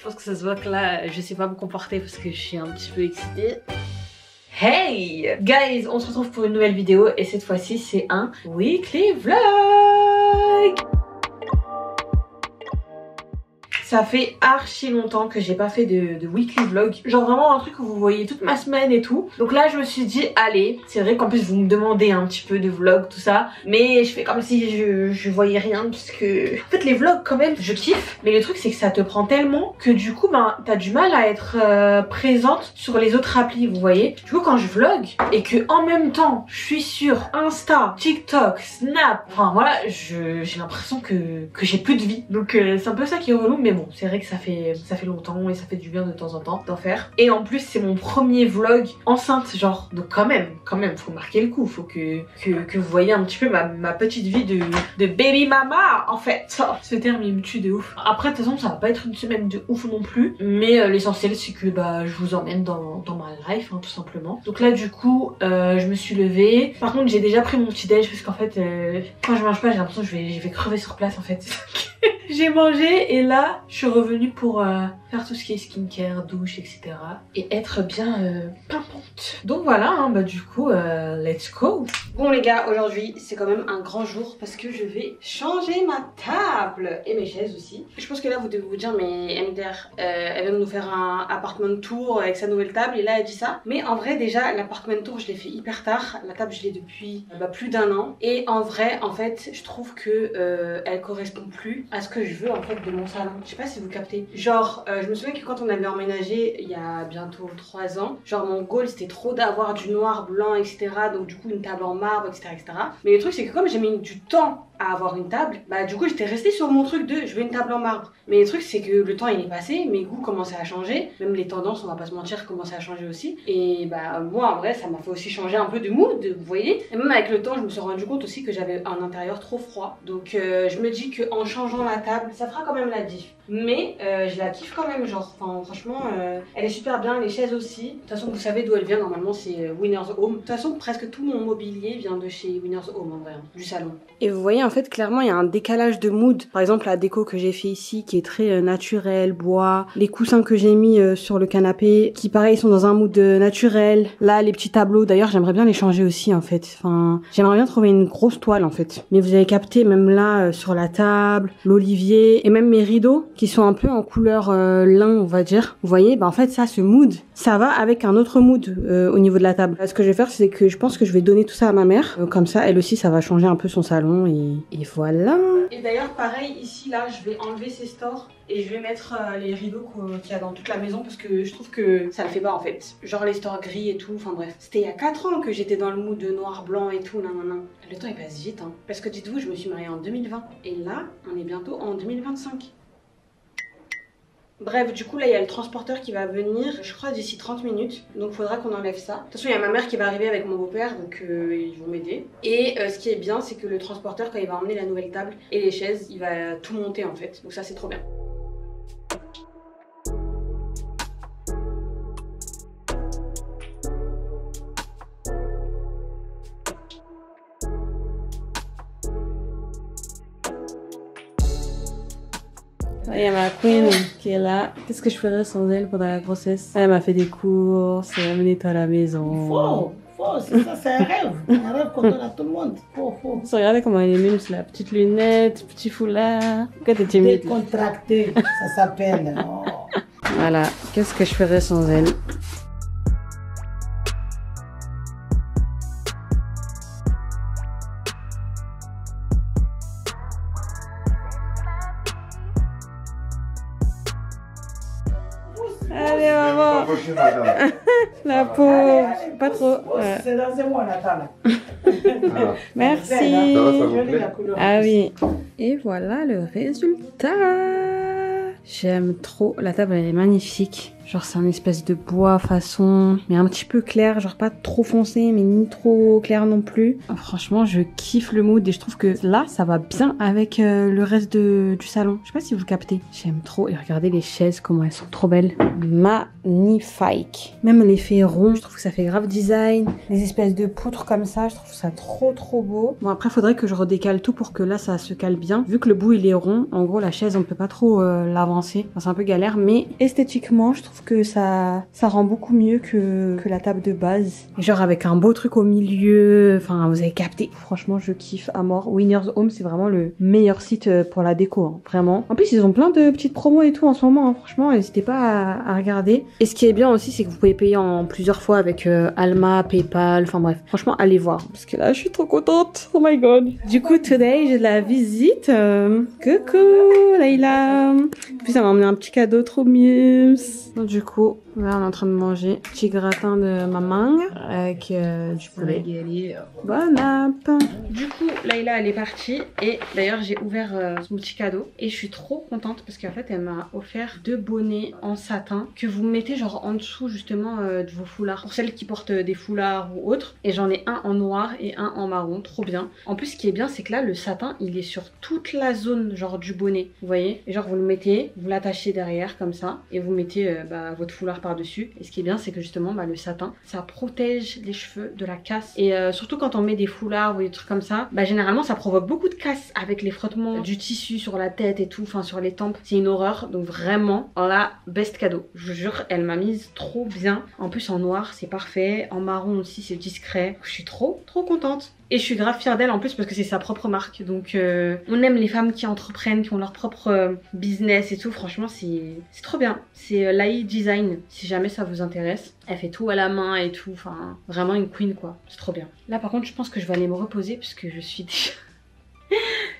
pense que ça se voit que là, je sais pas me comporter parce que je suis un petit peu excitée. Hey guys, on se retrouve pour une nouvelle vidéo et cette fois-ci c'est un weekly vlog. Ça fait archi longtemps que j'ai pas fait de weekly vlog. Genre vraiment un truc où vous voyez toute ma semaine et tout. Donc là je me suis dit allez, c'est vrai qu'en plus vous me demandez un petit peu de vlog tout ça. Mais je fais comme si je voyais rien parce que... En fait les vlogs quand même je kiffe. Mais le truc c'est que ça te prend tellement que du coup ben t'as du mal à être présente sur les autres applis vous voyez. Du coup quand je vlog et que en même temps je suis sur Insta, TikTok, Snap. Enfin voilà j'ai l'impression que j'ai plus de vie. Donc c'est un peu ça qui est relou mais bon, c'est vrai que ça fait longtemps et ça fait du bien de temps en temps d'en faire. Et en plus, c'est mon premier vlog enceinte, genre. Donc quand même, faut marquer le coup. Faut que vous voyez un petit peu ma petite vie de baby mama, en fait. Ce terme, il me tue de ouf. Après, de toute façon, ça va pas être une semaine de ouf non plus. Mais l'essentiel, c'est que bah, je vous emmène dans ma life, hein, tout simplement. Donc là, du coup, je me suis levée. Par contre, j'ai déjà pris mon petit déj parce qu'en fait, quand je mange pas, j'ai l'impression que je vais crever sur place, en fait. J'ai mangé et là je suis revenue pour faire tout ce qui est skincare, douche, etc. et être bien pimpante. Donc voilà, hein, bah du coup, let's go. Bon les gars, aujourd'hui c'est quand même un grand jour parce que je vais changer ma table et mes chaises aussi. Je pense que là vous devez vous dire mais MDR, elle vient de nous faire un apartment tour avec sa nouvelle table et là elle dit ça. Mais en vrai déjà l'appartement tour je l'ai fait hyper tard. La table je l'ai depuis plus d'1 an et en vrai en fait je trouve que elle correspond plus à ce que je veux en fait de mon salon. Je sais pas si vous captez. Genre je me souviens que quand on avait emménagé il y a bientôt 3 ans, genre mon goal c'était trop d'avoir du noir, blanc, etc. Donc du coup une table en marbre, etc. Mais le truc c'est que comme j'ai mis du temps à avoir une table, bah du coup j'étais restée sur mon truc de je veux une table en marbre. Mais le truc c'est que le temps il est passé, mes goûts commençaient à changer, même les tendances on va pas se mentir commençaient à changer aussi. Et bah moi en vrai ça m'a fait aussi changer un peu de mood, vous voyez. Et même avec le temps je me suis rendu compte aussi que j'avais un intérieur trop froid. Donc je me dis qu'en changeant la table ça fera quand même la diff. Mais je la kiffe quand même, genre enfin, franchement elle est super bien, les chaises aussi. De toute façon vous savez d'où elle vient, normalement c'est Winners Home. De toute façon presque tout mon mobilier vient de chez Winners Home en vrai, hein, du salon. Et vous voyez en fait clairement il y a un décalage de mood. Par exemple la déco que j'ai fait ici qui est très naturelle, bois. Les coussins que j'ai mis sur le canapé qui pareil sont dans un mood naturel. Là les petits tableaux d'ailleurs j'aimerais bien les changer aussi en fait. Enfin j'aimerais bien trouver une grosse toile en fait. Mais vous avez capté même là sur la table, l'olivier et même mes rideaux qui sont un peu en couleur lin on va dire. Vous voyez bah en fait ça ce mood ça va avec un autre mood au niveau de la table. Ce que je vais faire c'est que je pense que je vais donner tout ça à ma mère. Comme ça elle aussi ça va changer un peu son salon et voilà. Et d'ailleurs pareil ici là je vais enlever ces stores et je vais mettre les rideaux qu'il y a dans toute la maison parce que je trouve que ça le fait pas en fait. Genre les stores gris et tout, enfin bref. C'était il y a 4 ans que j'étais dans le mood de noir, blanc et tout, nan. Le temps il passe vite hein. Parce que dites-vous je me suis mariée en 2020 et là on est bientôt en 2025. Bref, du coup là il y a le transporteur qui va venir, je crois d'ici 30 minutes, donc faudra qu'on enlève ça. De toute façon il y a ma mère qui va arriver avec mon beau-père, donc ils vont m'aider. Et ce qui est bien c'est que le transporteur quand il va emmener la nouvelle table et les chaises, il va tout monter en fait, donc ça c'est trop bien. Il y a ma queen qui est là. Qu'est-ce que je ferais sans elle pendant la grossesse? Elle m'a fait des courses, elle m'a amené à la maison. Faux, c'est ça, c'est un rêve. Un rêve qu'on donne à tout le monde. Faux. Regardez comment elle est mignonne, la petite lunette, petit foulard. Pourquoi t'es timide? Décontracté, ça s'appelle. Oh. Voilà, qu'est-ce que je ferais sans elle? Allez maman. La pauvre. Pas trop. Ouais. C'est dans moi Nathan. Merci. Jolie la couleur. Ah oui. Et voilà le résultat. J'aime trop. La table elle est magnifique. Genre c'est un espèce de bois façon, mais un petit peu clair, genre pas trop foncé mais ni trop clair non plus. Franchement je kiffe le mood et je trouve que là ça va bien avec le reste du salon. Je sais pas si vous captez. J'aime trop et regardez les chaises comment elles sont trop belles. Magnifique. Même l'effet rond, je trouve que ça fait grave design. Les espèces de poutres comme ça, je trouve ça trop beau. Bon après faudrait que je redécale tout pour que là ça se cale bien. Vu que le bout il est rond, en gros la chaise on peut pas trop l'avancer avancer. Enfin, c'est un peu galère, mais esthétiquement, je trouve que ça rend beaucoup mieux que la table de base. Et genre avec un beau truc au milieu, enfin vous avez capté. Franchement, je kiffe à mort. Winners Home, c'est vraiment le meilleur site pour la déco, hein, vraiment. En plus, ils ont plein de petites promos et tout en ce moment, hein. Franchement, n'hésitez pas à regarder. Et ce qui est bien aussi, c'est que vous pouvez payer en plusieurs fois avec Alma, PayPal, enfin bref. Franchement, allez voir, parce que là, je suis trop contente. Oh my god. Du coup, today, j'ai de la visite. Coucou, Leïla. Puis ça m'a emmené un petit cadeau trop mignon. Du coup, là, on est en train de manger un petit gratin de maman avec du poulet. Bon app. Du coup, Leïla, elle est partie. Et d'ailleurs, j'ai ouvert son petit cadeau. Et je suis trop contente parce qu'en fait, elle m'a offert 2 bonnets en satin que vous mettez genre en dessous justement de vos foulards. Pour celles qui portent des foulards ou autres. Et j'en ai un en noir et un en marron. Trop bien. En plus, ce qui est bien, c'est que là, le satin, il est sur toute la zone genre du bonnet. Vous voyez? Et genre, vous le mettez, vous l'attachez derrière comme ça. Et vous mettez votre foulard par-dessus. Et ce qui est bien, c'est que justement, le satin, ça protège les cheveux de la casse. Et surtout quand on met des foulards ou des trucs comme ça, généralement, ça provoque beaucoup de casse avec les frottements du tissu sur la tête et tout, enfin sur les tempes. C'est une horreur. Donc vraiment, la best cadeau. Je vous jure, elle m'a mise trop bien. En plus, en noir, c'est parfait. En marron aussi, c'est discret. Je suis trop contente. Et je suis grave fière d'elle en plus parce que c'est sa propre marque. Donc on aime les femmes qui entreprennent, qui ont leur propre business et tout. Franchement, c'est trop bien. C'est Lai Design, si jamais ça vous intéresse. Elle fait tout à la main et tout. Enfin, vraiment une queen quoi. C'est trop bien. Là par contre, je pense que je vais aller me reposer puisque je suis déjà...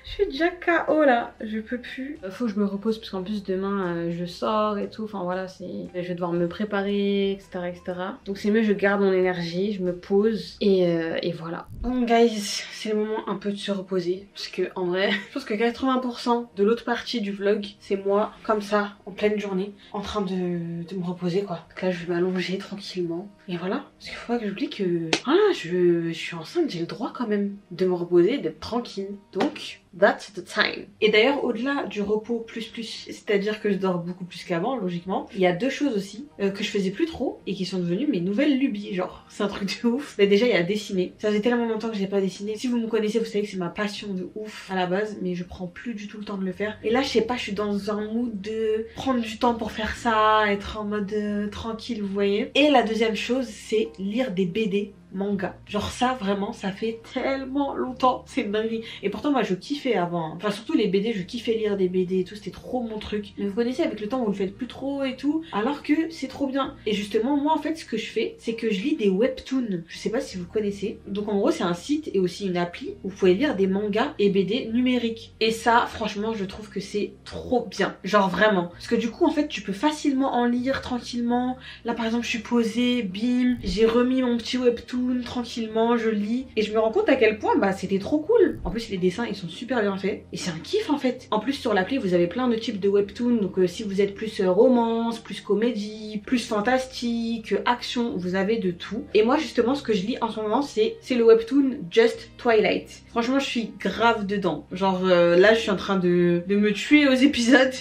Je suis déjà KO là, je peux plus. Faut que je me repose parce qu'en plus demain je sors et tout. Enfin voilà, je vais devoir me préparer, etc. Donc c'est mieux, je garde mon énergie, je me pose et voilà. Bon guys, c'est le moment un peu de se reposer. Parce que en vrai, je pense que 80% de l'autre partie du vlog, c'est moi comme ça, en pleine journée, en train de me reposer quoi. Donc là je vais m'allonger tranquillement. Et voilà, parce qu'il faut pas que j'oublie que voilà, je suis enceinte, j'ai le droit quand même de me reposer, d'être tranquille. Donc, that's the time. Et d'ailleurs, au-delà du repos plus, c'est-à-dire que je dors beaucoup plus qu'avant, logiquement, il y a 2 choses aussi que je faisais plus trop et qui sont devenues mes nouvelles lubies, genre, c'est un truc de ouf. Mais déjà, il y a dessiner. Ça faisait tellement longtemps que j'ai pas dessiné. Si vous me connaissez, vous savez que c'est ma passion de ouf à la base, mais je prends plus du tout le temps de le faire. Et là, je sais pas, je suis dans un mood de prendre du temps pour faire ça, être en mode tranquille, vous voyez. Et la deuxième chose, c'est lire des BD. Manga. Genre ça vraiment ça fait tellement longtemps, c'est une dinguerie. Et pourtant moi je kiffais avant, enfin surtout les BD, je kiffais lire des BD et tout, c'était trop mon truc. Mais vous connaissez, avec le temps vous le faites plus trop et tout, alors que c'est trop bien. Et justement moi en fait ce que je fais, c'est que je lis des webtoons. Je sais pas si vous connaissez. Donc en gros c'est un site et aussi une appli où vous pouvez lire des mangas et BD numériques. Et ça franchement je trouve que c'est trop bien. Genre vraiment. Parce que du coup en fait tu peux facilement en lire tranquillement. Là par exemple je suis posée, bim, j'ai remis mon petit webtoon tranquillement, je lis et je me rends compte à quel point c'était trop cool. En plus les dessins ils sont super bien faits et c'est un kiff en fait. En plus sur l'appli vous avez plein de types de webtoons, donc si vous êtes plus romance, plus comédie, plus fantastique, action, vous avez de tout. Et moi justement ce que je lis en ce moment c'est le webtoon Just Twilight. Franchement je suis grave dedans. Genre là je suis en train de me tuer aux épisodes.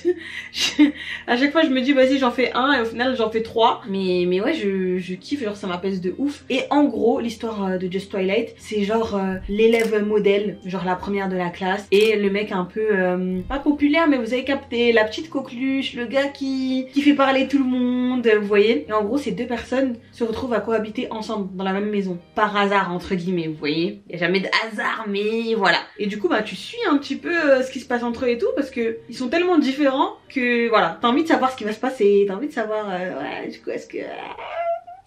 À chaque fois je me dis vas-y j'en fais un et au final j'en fais 3. Mais ouais je kiffe, genre ça m'apaise de ouf. Et en gros l'histoire de Just Twilight c'est genre l'élève modèle, genre la première de la classe, et le mec un peu pas populaire mais vous avez capté, la petite coqueluche, le gars qui fait parler tout le monde, vous voyez. Et en gros ces 2 personnes se retrouvent à cohabiter ensemble dans la même maison, par hasard entre guillemets, vous voyez, il n'y a jamais de hasard mais voilà. Et du coup tu suis un petit peu ce qui se passe entre eux et tout parce que ils sont tellement différents que voilà, t'as envie de savoir ce qui va se passer, t'as envie de savoir ouais du coup est-ce que...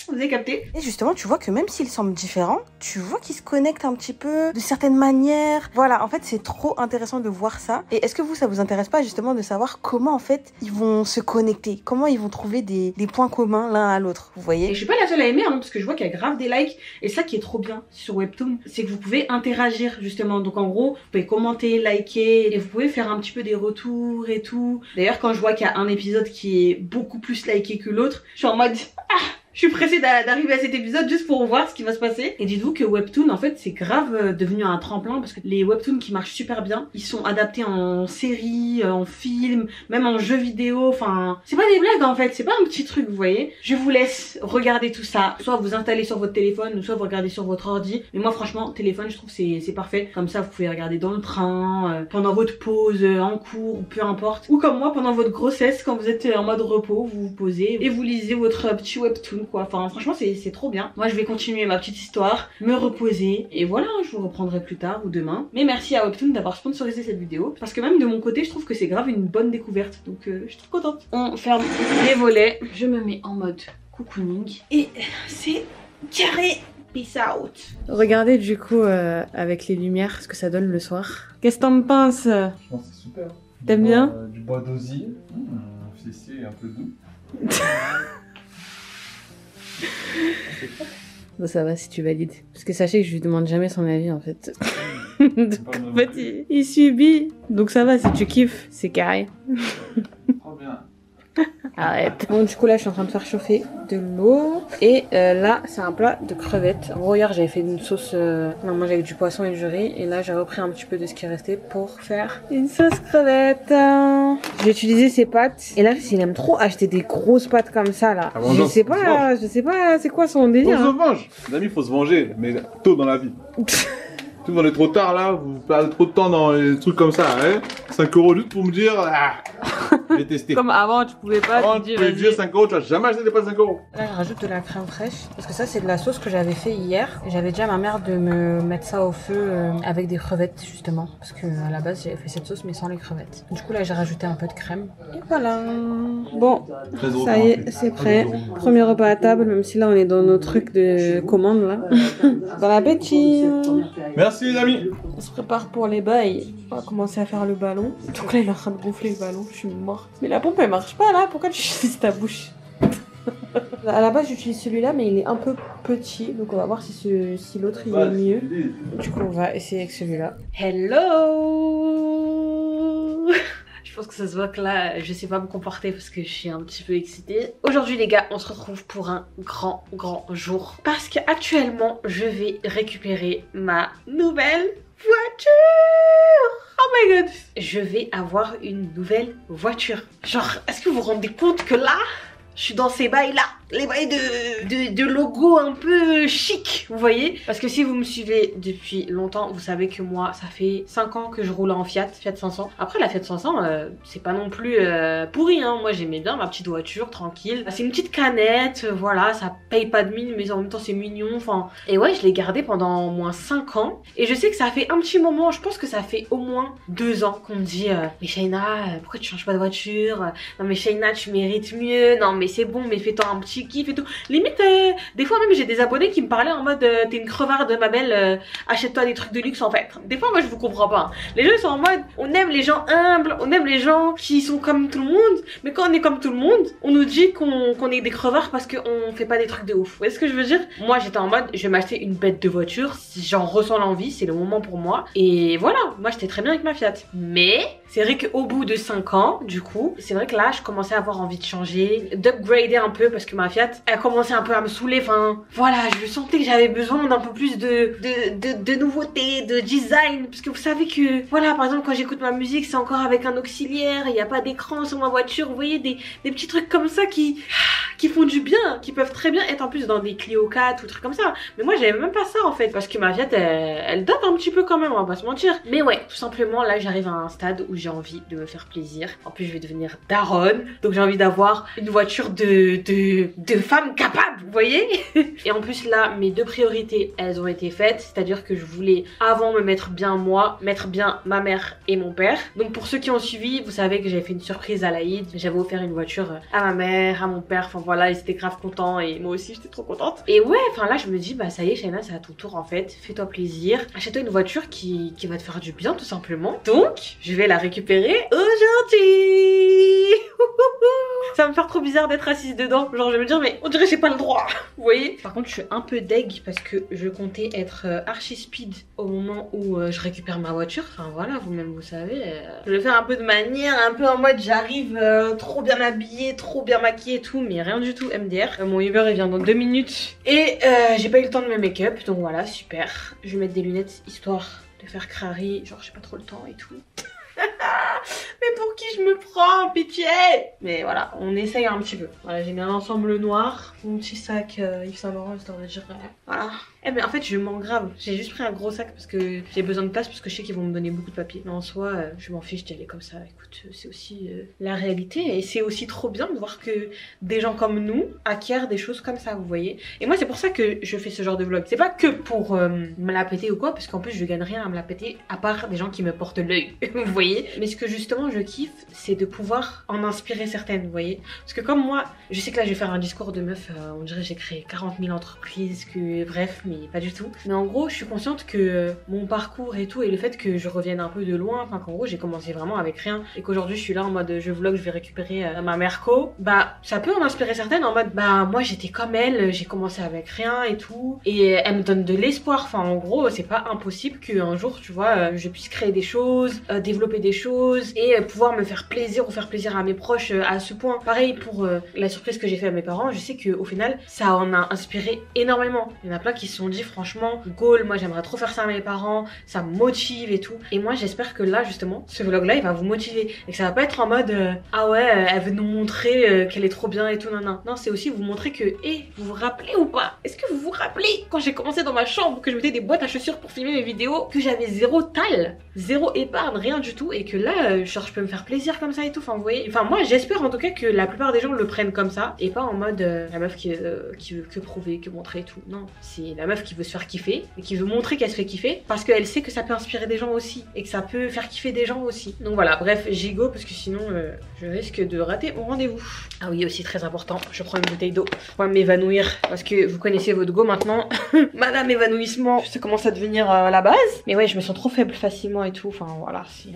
Vous avez capté? Et justement, tu vois que même s'ils semblent différents, tu vois qu'ils se connectent un petit peu de certaines manières. Voilà, en fait, c'est trop intéressant de voir ça. Et est-ce que ça vous intéresse pas justement de savoir comment en fait ils vont se connecter? Comment ils vont trouver des points communs l'un à l'autre, vous voyez? Et je suis pas la seule à aimer, parce que je vois qu'il y a grave des likes. Et ça qui est trop bien sur Webtoon, c'est que vous pouvez interagir justement. Donc en gros, vous pouvez commenter, liker, et vous pouvez faire un petit peu des retours et tout. D'ailleurs, quand je vois qu'il y a un épisode qui est beaucoup plus liké que l'autre, je suis en mode... Ah, Je suis pressée d'arriver à cet épisode juste pour voir ce qui va se passer. Et dites-vous que Webtoon, en fait, c'est grave devenu un tremplin parce que les Webtoons qui marchent super bien, ils sont adaptés en série, en film, même en jeu vidéo. Enfin, c'est pas des blagues en fait, c'est pas un petit truc, vous voyez. Je vous laisse regarder tout ça. Soit vous installez sur votre téléphone, ou soit vous regardez sur votre ordi. Mais moi, franchement, téléphone, je trouve c'est parfait. Comme ça, vous pouvez regarder dans le train, pendant votre pause, en cours, ou peu importe. Ou comme moi, pendant votre grossesse, quand vous êtes en mode repos, vous vous posez et vous lisez votre petit Webtoon, quoi. Enfin, franchement, c'est trop bien. Moi, je vais continuer ma petite histoire, me reposer. Et voilà, je vous reprendrai plus tard ou demain. Mais merci à Webtoon d'avoir sponsorisé cette vidéo. Parce que même de mon côté, je trouve que c'est grave une bonne découverte. Donc, je suis trop contente. On ferme les volets. Je me mets en mode cocooning. Et c'est carré. Peace out. Regardez du coup avec les lumières ce que ça donne le soir. Qu'est-ce que t'en penses? Je pense que c'est super. T'aimes bien? Du bois d'osier. C'est un peu doux. Bon, ça va si tu valides. Parce que sachez que je lui demande jamais son avis en fait. Donc, en fait, il subit. Donc ça va si tu kiffes, c'est carré. Trop bien. Arrête. Bon, du coup, là, je suis en train de faire chauffer de l'eau. Et là, c'est un plat de crevettes. En gros, hier, j'avais fait une sauce normalement avec du poisson et du riz. Et là, j'ai repris un petit peu de ce qui restait pour faire une sauce crevette. J'ai utilisé ces pâtes. Et là, il aime trop acheter des grosses pâtes comme ça, là. Ah, je sais pas, c'est quoi son délire. On se venge. Les amis, faut se venger, mais tôt dans la vie. Si vous allez trop tard là, vous perdez trop de temps dans les trucs comme ça, hein. 5 € juste pour me dire, je vais tester. Comme avant, tu pouvais pas. Avant, tu pouvais dire 5 €, tu vas jamais acheter des pâtes 5 €. Là, je rajoute de la crème fraîche. Parce que ça, c'est de la sauce que j'avais fait hier. Et j'avais dit à ma mère de me mettre ça au feu avec des crevettes, justement. Parce que à la base, j'avais fait cette sauce, mais sans les crevettes. Du coup, là, j'ai rajouté un peu de crème. Et voilà. Bon, ça y est, c'est prêt. Premier repas à table, même si là, on est dans nos trucs de commande, là. Bon appétit. Merci les amis. On se prépare pour les bails. On va commencer à faire le ballon. Donc là, il est en train de gonfler le ballon. Je suis morte. Mais la pompe, elle marche pas là. Pourquoi tu utilises ta bouche? À la base, j'utilise celui-là, mais il est un peu petit. Donc on va voir si l'autre il est mieux. Du coup, on va essayer avec celui-là. Hello. Je pense que ça se voit que là, je sais pas me comporter parce que je suis un petit peu excitée. Aujourd'hui les gars, on se retrouve pour un grand jour. Parce qu'actuellement, je vais récupérer ma nouvelle voiture. Oh my god. Je vais avoir une nouvelle voiture. Genre, est-ce que vous vous rendez compte que là, je suis dans ces bails là, les bails de logo un peu chic, vous voyez. Parce que si vous me suivez depuis longtemps, vous savez que moi, ça fait 5 ans que je roule en Fiat 500. Après la Fiat 500, c'est pas non plus pourri, hein. Moi j'aimais bien ma petite voiture, tranquille. C'est une petite canette, voilà, ça paye pas de mine, mais en même temps c'est mignon, enfin. Et ouais, je l'ai gardée pendant au moins 5 ans. Et je sais que ça fait un petit moment, je pense que ça fait au moins 2 ans qu'on me dit mais Shaina, pourquoi tu changes pas de voiture? Non mais Shaina, tu mérites mieux, non mais c'est bon, mais fais-toi un petit kiff et tout. Limite, des fois même j'ai des abonnés qui me parlaient en mode t'es une crevarde ma belle, achète-toi des trucs de luxe en fait. Des fois moi je vous comprends pas. Les gens ils sont en mode on aime les gens humbles, on aime les gens qui sont comme tout le monde, mais quand on est comme tout le monde, on nous dit qu'on est des crevards parce qu'on fait pas des trucs de ouf. Vous voyez ce que je veux dire? Moi j'étais en mode je vais m'acheter une bête de voiture, si j'en ressens l'envie, c'est le moment pour moi. Et voilà, moi j'étais très bien avec ma Fiat. Mais c'est vrai qu'au bout de 5 ans, du coup, c'est vrai que là je commençais à avoir envie de changer, d'upgrader un peu parce que ma Fiat elle commençait un peu à me saouler. Enfin voilà, je sentais que j'avais besoin d'un peu plus de nouveautés, de design, parce que vous savez que voilà, par exemple quand j'écoute ma musique c'est encore avec un auxiliaire, il n'y a pas d'écran sur ma voiture, vous voyez, des petits trucs comme ça qui font du bien, qui peuvent très bien être en plus dans des Clio 4 ou trucs comme ça. Mais moi j'avais même pas ça en fait, parce que ma Fiat elle date un petit peu quand même, on va pas se mentir. Mais ouais, tout simplement là j'arrive à un stade où j'ai envie de me faire plaisir. En plus je vais devenir daronne, donc j'ai envie d'avoir une voiture de femme capable, vous voyez. Et en plus là mes deux priorités elles ont été faites, c'est-à-dire que je voulais avant me mettre bien moi, mettre bien ma mère et mon père. Donc pour ceux qui ont suivi, vous savez que j'avais fait une surprise à l'Aïd, j'avais offert une voiture à ma mère, à mon père, enfin voilà, ils étaient grave contents et moi aussi j'étais trop contente. Et ouais, enfin là je me dis bah ça y est Shaina, c'est à ton tour en fait, fais-toi plaisir, achète-toi une voiture qui va te faire du bien tout simplement. Donc je vais la récupérer aujourd'hui. Ça va me faire trop bizarre d'être assise dedans. Genre je vais me dire mais on dirait que j'ai pas le droit. Vous voyez? Par contre je suis un peu deg parce que je comptais être archi speed au moment où je récupère ma voiture. Enfin voilà, vous-même vous savez. Je vais faire un peu de manière, un peu en mode j'arrive trop bien habillée, trop bien maquillée et tout. Mais rien du tout MDR. Mon Uber il vient dans 2 minutes. Et j'ai pas eu le temps de me make-up. Donc voilà, super. Je vais mettre des lunettes histoire de faire crari. Genre j'ai pas trop le temps et tout. Mais pour qui je me prends, pitié? Mais voilà, on essaye un petit peu. Voilà, j'ai mis un ensemble noir, mon petit sac Yves Saint Laurent, histoire de dire voilà. Eh ben en fait je m'en grave. J'ai juste pris un gros sac parce que j'ai besoin de place parce que je sais qu'ils vont me donner beaucoup de papier. Mais en soi, je m'en fiche d'y aller comme ça. Écoute, c'est aussi la réalité et c'est aussi trop bien de voir que des gens comme nous acquièrent des choses comme ça, vous voyez. Et moi c'est pour ça que je fais ce genre de vlog. C'est pas que pour me la péter ou quoi, parce qu'en plus je gagne rien à me la péter à part des gens qui me portent l'œil, vous voyez. Mais ce que justement je kiffe, c'est de pouvoir en inspirer certaines, vous voyez. Parce que comme moi, je sais que là je vais faire un discours de meuf, on dirait que j'ai créé 40 000 entreprises, que bref, mais pas du tout. Mais en gros, je suis consciente que mon parcours et tout, et le fait que je revienne un peu de loin, enfin qu'en gros j'ai commencé vraiment avec rien, et qu'aujourd'hui je suis là en mode je vlog, je vais récupérer ma merco, bah ça peut en inspirer certaines en mode bah moi j'étais comme elle, j'ai commencé avec rien et tout, et elle me donne de l'espoir. Enfin en gros, c'est pas impossible qu'un jour, tu vois, je puisse créer des choses, développer des choses, et pouvoir me faire plaisir ou faire plaisir à mes proches à ce point. Pareil pour la surprise que j'ai fait à mes parents, je sais qu'au final ça en a inspiré énormément. Il y en a plein qui se sont dit franchement goal, moi j'aimerais trop faire ça à mes parents, ça me motive et tout. Et moi j'espère que là justement ce vlog là il va vous motiver et que ça va pas être en mode ah ouais elle veut nous montrer qu'elle est trop bien et tout. Non, c'est aussi vous montrer que vous vous rappelez ou pas, est-ce que vous vous rappelez quand j'ai commencé dans ma chambre que je mettais des boîtes à chaussures pour filmer mes vidéos, que j'avais zéro talle, zéro épargne, rien du tout, et que là genre je peux me faire plaisir comme ça et tout. Enfin vous voyez, enfin moi j'espère en tout cas que la plupart des gens le prennent comme ça et pas en mode la meuf qui veut que prouver, que montrer et tout. Non, c'est la meuf qui veut se faire kiffer et qui veut montrer qu'elle se fait kiffer parce qu'elle sait que ça peut inspirer des gens aussi et que ça peut faire kiffer des gens aussi. Donc voilà, bref, j'y go parce que sinon je risque de rater mon rendez-vous. Ah oui, aussi très important, je prends une bouteille d'eau pour m'évanouir parce que vous connaissez votre go maintenant. Madame évanouissement, ça commence à devenir la base. Mais ouais, je me sens trop faible facilement et tout. Enfin voilà, c'est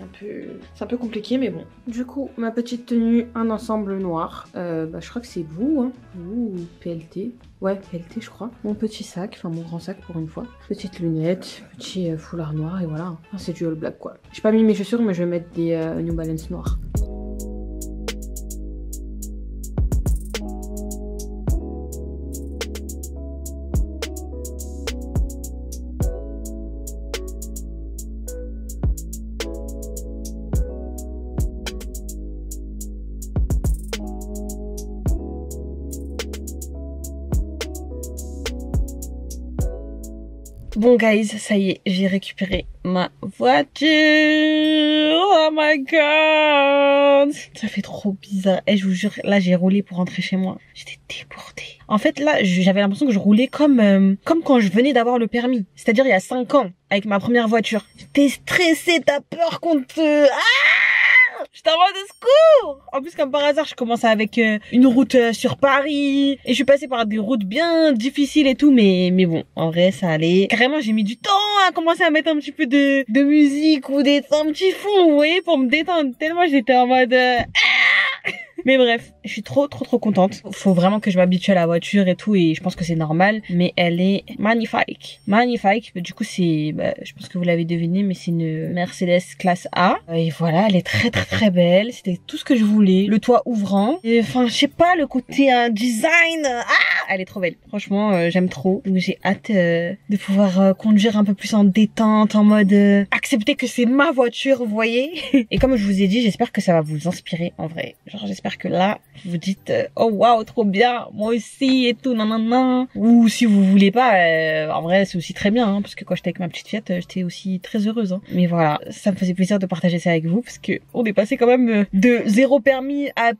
un peu compliqué mais bon. Du coup, ma petite tenue, un ensemble noir. Je crois que c'est vous, hein. Vous, PLT. Ouais, PLT je crois. Mon petit sac, enfin mon grand sac pour une fois. Petite lunette, petit foulard noir et voilà. Enfin, c'est du all black quoi. J'ai pas mis mes chaussures mais je vais mettre des New Balance noirs. Bon guys, ça y est, j'ai récupéré ma voiture. Oh my god, ça fait trop bizarre. Et je vous jure, là j'ai roulé pour rentrer chez moi. J'étais débordée. En fait là, j'avais l'impression que je roulais comme quand je venais d'avoir le permis. C'est-à-dire il y a 5 ans, avec ma première voiture. T'es stressé, t'as peur qu'on te... J'étais en mode secours. En plus comme par hasard je commençais avec une route sur Paris et je suis passée par des routes bien difficiles et tout, mais bon en vrai ça allait. Carrément j'ai mis du temps à commencer à mettre un petit peu de musique ou un petit fond, vous voyez, pour me détendre tellement j'étais en mode Mais bref, je suis trop contente. Faut vraiment que je m'habitue à la voiture et tout et je pense que c'est normal. Mais elle est magnifique. Magnifique. Du coup, c'est, je pense que vous l'avez deviné, mais c'est une Mercedes classe A. Et voilà, elle est très belle. C'était tout ce que je voulais. Le toit ouvrant. Enfin, je sais pas, le côté design. Elle est trop belle. Franchement, j'aime trop. Donc j'ai hâte de pouvoir conduire un peu plus en détente, en mode accepter que c'est ma voiture, vous voyez. Et comme je vous ai dit, j'espère que ça va vous inspirer en vrai. Genre, j'espère que là vous dites oh waouh trop bien, moi aussi et tout nanana. Ou si vous voulez pas, en vrai c'est aussi très bien hein, parce que quand j'étais avec ma petite Fiat j'étais aussi très heureuse hein. Mais voilà, ça me faisait plaisir de partager ça avec vous parce que on est passé quand même de zéro permis à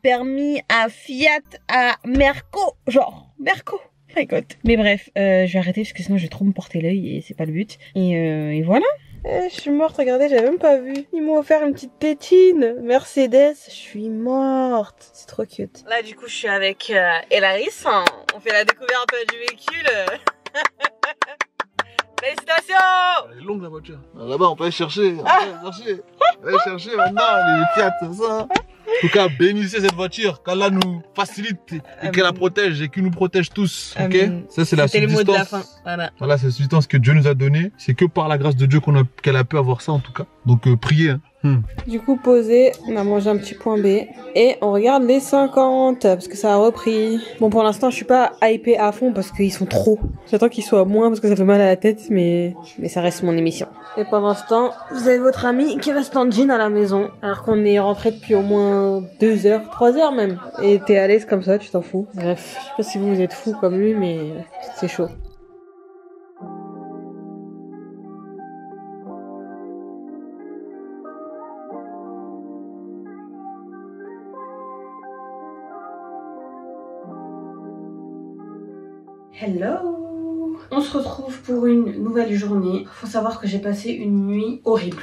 Fiat à Merco, genre Merco. My God. Mais bref, je vais arrêter parce que sinon je vais trop me porter l'œil et c'est pas le but. Et voilà. Je suis morte, regardez, j'avais même pas vu. Ils m'ont offert une petite tétine. Mercedes, je suis morte. C'est trop cute. Là, du coup, je suis avec Elaris. On fait la découverte du véhicule. Félicitations! Elle est longue la voiture. Là-bas, on peut aller chercher. On peut aller chercher. On peut aller chercher maintenant les Fiat, ça. En tout cas, bénissez cette voiture, qu'Allah nous facilite et qu'elle la protège et qu'il nous protège tous. Ok? Ça, c'est la subsistance. le mot de la fin. Voilà. Voilà, c'est la subsistance que Dieu nous a donnée. C'est que par la grâce de Dieu qu'elle a pu avoir ça, en tout cas. Donc, priez. Hein. Du coup, posé, on a mangé un petit point B et on regarde les 50 parce que ça a repris. Bon, pour l'instant, je suis pas hypée à fond parce qu'ils sont trop. J'attends qu'ils soient moins parce que ça fait mal à la tête, mais ça reste mon émission. Et pendant ce temps, vous avez votre ami qui reste en jean à la maison alors qu'on est rentré depuis au moins 2 heures, 3 heures même. Et t'es à l'aise comme ça, tu t'en fous. Bref, je sais pas si vous êtes fous comme lui, mais c'est chaud. Hello! On se retrouve pour une nouvelle journée. Faut savoir que j'ai passé une nuit horrible.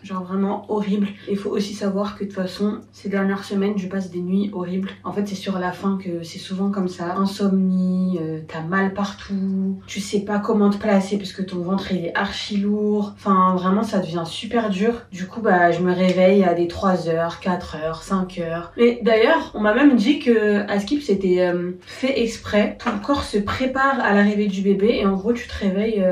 Genre vraiment horrible. Il faut aussi savoir que de toute façon, ces dernières semaines, je passe des nuits horribles. En fait, c'est sur la fin que c'est souvent comme ça. Insomnie, t'as mal partout, tu sais pas comment te placer parce que ton ventre il est archi lourd. Enfin, vraiment, ça devient super dur. Du coup, bah, je me réveille à des 3 heures, 4 heures, 5 heures. Mais d'ailleurs, on m'a même dit que à Skip, c'était fait exprès. Ton corps se prépare à l'arrivée du bébé et en gros, tu te réveilles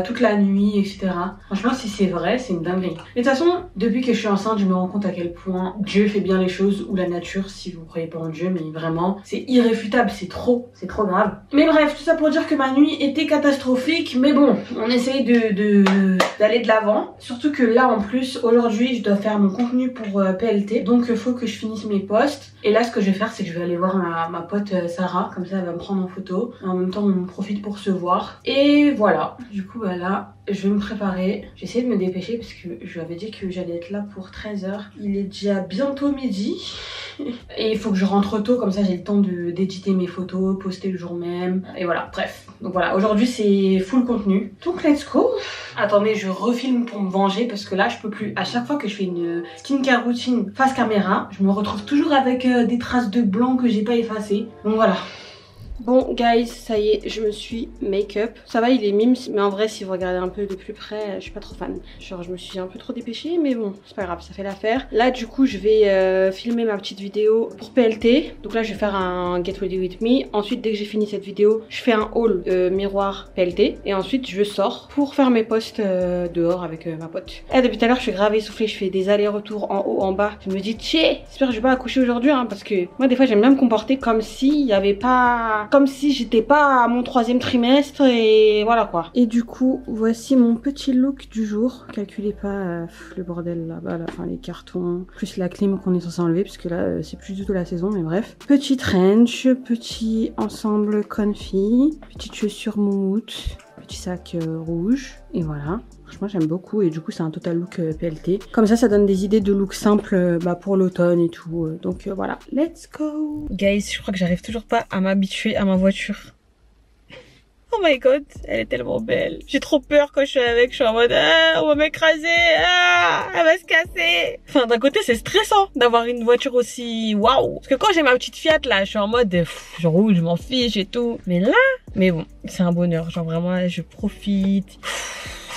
toute la nuit, etc. Franchement, si c'est vrai, c'est une dinguerie. Mais de toute façon, depuis que je suis enceinte, je me rends compte à quel point Dieu fait bien les choses, ou la nature, si vous croyez pas en Dieu, mais vraiment, c'est irréfutable, c'est trop grave. Mais bref, tout ça pour dire que ma nuit était catastrophique, mais bon, on essaye d'aller de l'avant. Surtout que là, en plus, aujourd'hui, je dois faire mon contenu pour PLT, donc il faut que je finisse mes posts. Et là, ce que je vais faire, c'est que je vais aller voir ma pote Sarah, comme ça, elle va me prendre en photo. En même temps, on profite pour se voir. Et voilà, du coup, bah là, je vais me préparer. J'essaie de me dépêcher parce que je lui avais dit que j'allais être là pour 13 h. Il est déjà bientôt midi. Et il faut que je rentre tôt, comme ça j'ai le temps d'éditer mes photos, poster le jour même. Et voilà, bref. Donc voilà, aujourd'hui c'est full contenu. Donc let's go. Attendez, je refilme pour me venger parce que là je peux plus. À chaque fois que je fais une skincare routine face caméra, je me retrouve toujours avec des traces de blanc que j'ai pas effacées. Donc voilà. Bon guys, ça y est, je me suis make-up. Ça va, il est mimes, mais en vrai si vous regardez un peu de plus près, je suis pas trop fan. Genre je me suis un peu trop dépêchée, mais bon, c'est pas grave, ça fait l'affaire. Là du coup je vais filmer ma petite vidéo pour PLT. Donc là je vais faire un Get Ready With Me. Ensuite dès que j'ai fini cette vidéo, je fais un haul miroir PLT. Et ensuite je sors pour faire mes posts dehors avec ma pote. Et depuis tout à l'heure je suis grave essoufflée, je fais des allers-retours en haut, en bas. Je me dis tché, j'espère que je vais pas accoucher aujourd'hui hein, parce que moi des fois j'aime bien me comporter comme s'il y avait pas... Comme si j'étais pas à mon 3e trimestre et voilà quoi. Et du coup, voici mon petit look du jour. Calculez pas le bordel là-bas, enfin les cartons, plus la clim qu'on est censé enlever puisque là c'est plus du tout la saison, mais bref. Petit trench, petit ensemble comfy, petite chaussure moumoute, petit sac rouge et voilà. Franchement j'aime beaucoup et du coup c'est un total look PLT. Comme ça donne des idées de look simples pour l'automne et tout. Donc voilà, let's go. Guys, je crois que j'arrive toujours pas à m'habituer à ma voiture. Oh my god, elle est tellement belle. J'ai trop peur quand je suis avec, je suis en mode ah, on va m'écraser, ah, elle va se casser. Enfin d'un côté c'est stressant d'avoir une voiture aussi waouh. Parce que quand j'ai ma petite Fiat là, je suis en mode je roule, je m'en fiche et tout. Mais là, mais bon, c'est un bonheur, genre vraiment là, je profite.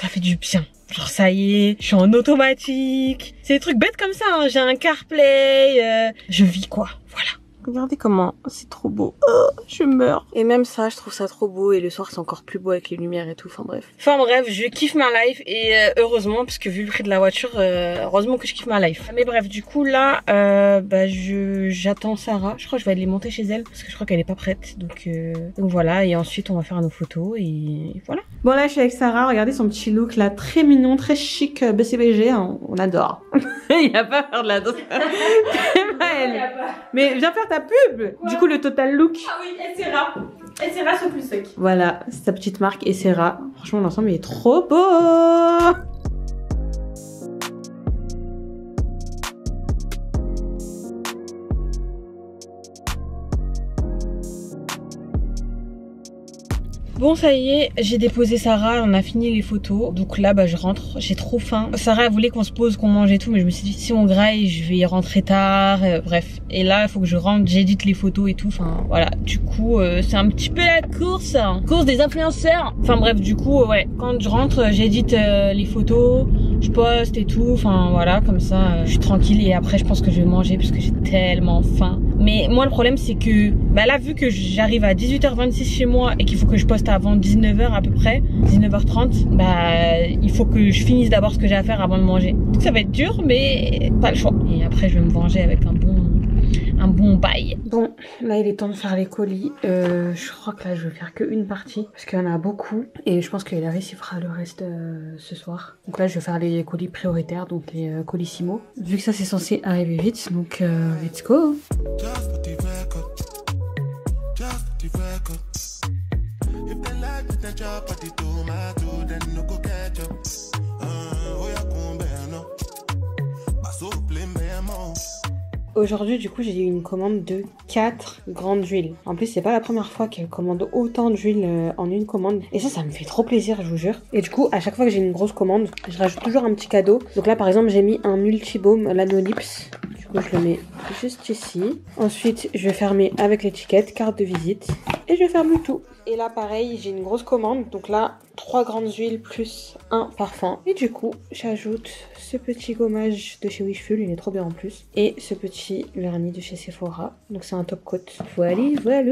Ça fait du bien. Genre ça y est, je suis en automatique. C'est des trucs bêtes comme ça, hein. J'ai un CarPlay, je vis quoi, voilà. Regardez comment c'est trop beau. Oh, je meurs. Et même ça, je trouve ça trop beau. Et le soir, c'est encore plus beau avec les lumières et tout. Enfin bref. Enfin bref, je kiffe ma life. Et heureusement, parce que vu le prix de la voiture, heureusement que je kiffe ma life. Mais bref, du coup là, j'attends Sarah. Je crois que je vais aller monter chez elle parce que je crois qu'elle est pas prête. Donc voilà. Et ensuite, on va faire nos photos et voilà. Bon là, je suis avec Sarah. Regardez son petit look là, très mignon, très chic, BCBG. Hein. On adore. Il y a pas à faire de la danse. Mais viens faire ta pub. Quoi? Du coup le total look. Ah oui, Essera sur plus sec. Voilà, c'est sa petite marque Essera. Franchement l'ensemble il est trop beau. Bon ça y est, j'ai déposé Sarah, on a fini les photos. Donc là je rentre, j'ai trop faim. Sarah elle voulait qu'on se pose, qu'on mange et tout, mais je me suis dit si on graille, je vais y rentrer tard, bref. Et là il faut que je rentre, j'édite les photos et tout, enfin voilà. Du coup c'est un petit peu la course, hein. Course des influenceurs. Enfin bref, du coup ouais, quand je rentre, j'édite les photos, je poste et tout, enfin voilà, comme ça je suis tranquille et après je pense que je vais manger parce que j'ai tellement faim. Mais moi le problème c'est que bah là vu que j'arrive à 18h26 chez moi et qu'il faut que je poste avant 19h à peu près, 19h30, bah il faut que je finisse d'abord ce que j'ai à faire avant de manger. Donc ça va être dur mais pas le choix. Et après je vais me venger avec un bon bail. Bon, là il est temps de faire les colis. Je crois que là je vais faire qu'une partie parce qu'il y en a beaucoup et je pense que Larry il fera le reste ce soir. Donc là je vais faire les colis prioritaires, donc les colissimo. Vu que ça c'est censé arriver vite, donc let's go. Aujourd'hui du coup j'ai eu une commande de 4 grandes huiles. En plus c'est pas la première fois qu'elle commande autant d'huile en une commande. Et ça me fait trop plaisir, je vous jure. Et du coup à chaque fois que j'ai une grosse commande, je rajoute toujours un petit cadeau. Donc là par exemple j'ai mis un multibaume Lanolips. Du coup je le mets juste ici. Ensuite je vais fermer avec l'étiquette, carte de visite. Et je ferme le tout. Et là pareil j'ai une grosse commande. Donc là 3 grandes huiles plus un parfum. Et du coup j'ajoute ce petit gommage de chez Wishful, il est trop bien en plus. Et ce petit vernis de chez Sephora. Donc c'est un top coat. Voilà.